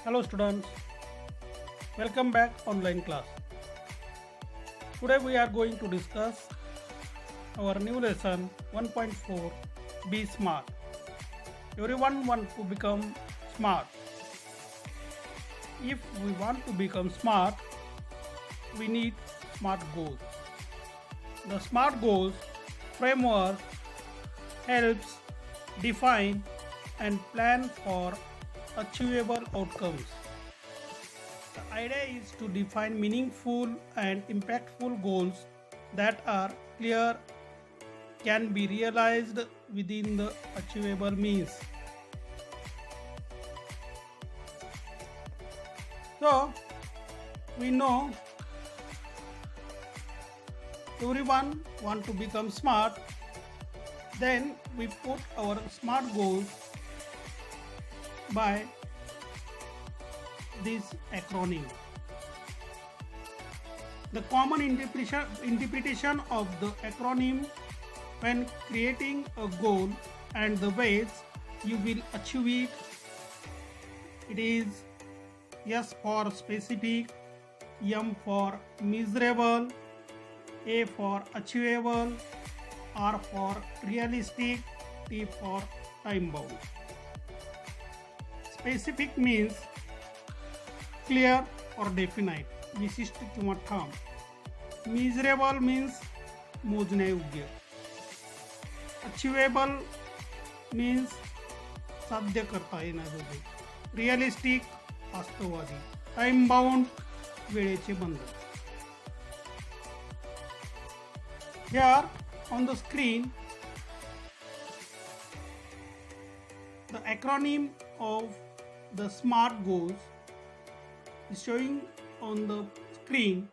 Hello students, welcome back online class. Today we are going to discuss our new lesson 1.4, Be Smart. Everyone wants to become smart. If we want to become smart, we need smart goals. The smart goals framework helps define and plan for achievable outcomes. The idea is to define meaningful and impactful goals that are clear, can be realized within the achievable means. So, we know everyone want to become smart, then we put our smart goals by this acronym. The common interpretation of the acronym when creating a goal and the ways you will achieve it is S for specific, M for measurable, A for achievable, R for realistic, T for time bound. Specific means clear or definite, विशिष्ट किंवा ठाम. Measurable means मोजण्यायोग्य. Achievable means साध्य करता येण्याजोगे. Realistic वास्तववादी. Time bound वेळेचे बंधन. Here on the screen the acronym of the SMART goals is showing on the screen.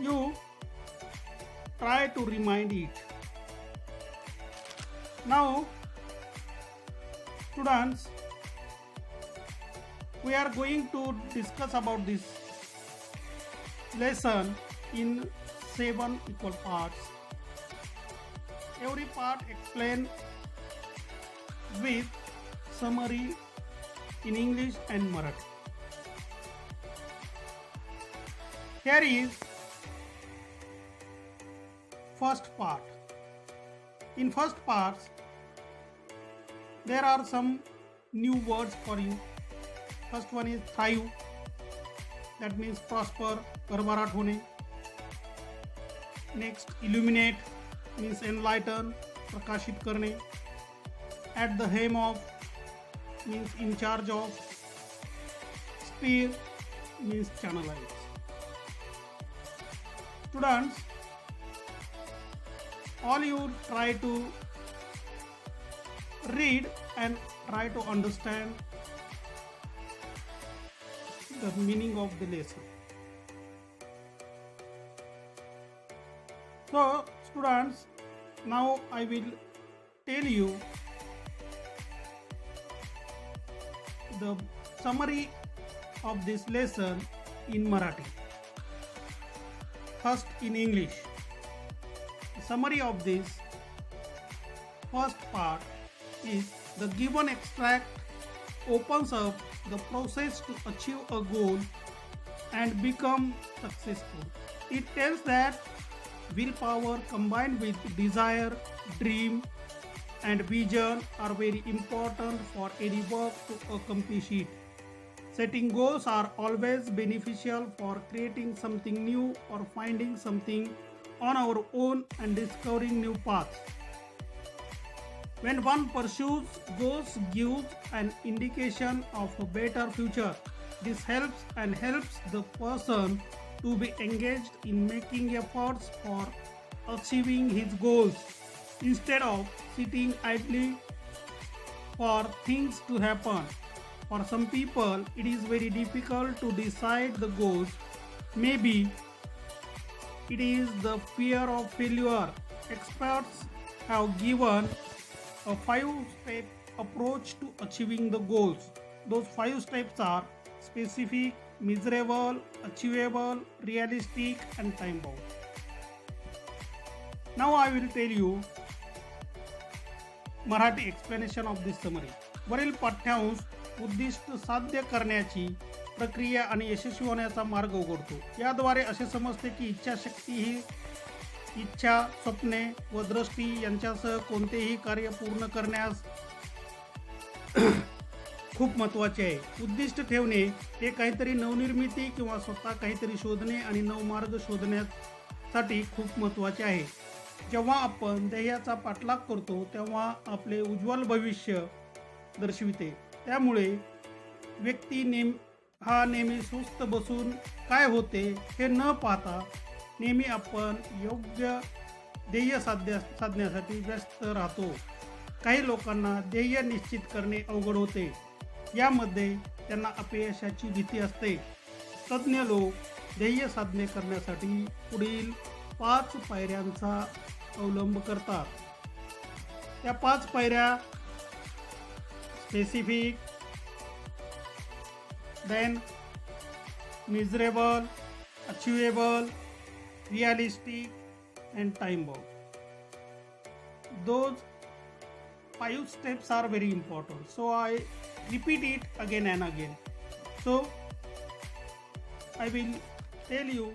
You try to remind it. Now students, we are going to discuss about this lesson in 7 equal parts. Every part explained with summary in English and Marathi. Here is first part. In first parts, there are some new words for you. First one is thrive, that means prosper, भरभराट होणे. Next, illuminate means enlighten, प्रकाशित करणे. At the helm of means in charge of. Steer means channelize. Students, all you try to read and try to understand the meaning of the lesson. So students, now I will tell you the summary of this lesson in Marathi. First in English. The summary of this first part is the given extract opens up the process to achieve a goal and become successful. It tells that willpower combined with desire, dream and vision are very important for any work to accomplish it. Setting goals are always beneficial for creating something new or finding something on our own and discovering new paths. When one pursues goals gives an indication of a better future. This helps the person to be engaged in making efforts for achieving his goals instead of sitting idly for things to happen. For some people, it is very difficult to decide the goals. Maybe it is the fear of failure. Experts have given a 5-step approach to achieving the goals. Those 5 steps are specific, measurable, achievable, realistic, and time bound. Now I will tell you Marathi explanation of this summary. वरील पाठ्यांश उद्दिष्ट साध्य करण्याची प्रक्रिया आणि यशस्वी होण्याचा मार्ग उघडतो. याद्वारे असे समजते की इच्छाशक्ती ही इच्छा, स्वप्ने व दृष्टी यांच्यासह कोणतेही कार्य पूर्ण करण्यास खूप महत्त्वाचे आहे. उद्दिष्ट ठेवणे हे काहीतरी नवनिर्मिती किंवा स्वतः काहीतरी शोधणे आणि नवमार्ग शोधण्यासाठी खूप महत्त्वाचे आहे. जेव्हा आपण ध्येयाचा पाठलाग करतो तेव्हा आपले उज्ज्वल भविष्य दर्शविते. त्यामुळे व्यक्ती नेहमी सुस्त बसून काय होते हे न पाहता नेहमी आपण योग्य ध्येय साधण्यासाठी व्यस्त राहतो. काही लोकांना ध्येय निश्चित करणे अवघड होते. यामध्ये त्यांना अपयशाची भीती असते. तज्ज्ञ लोक ध्येय साधने करण्यासाठी पुढील 5 पायऱ्यांचा अवलंब करतात. त्या 5 पायऱ्या specific, then measurable, achievable, realistic and time bound. Those 5 steps are very important, so I repeat it again and again. So I will tell you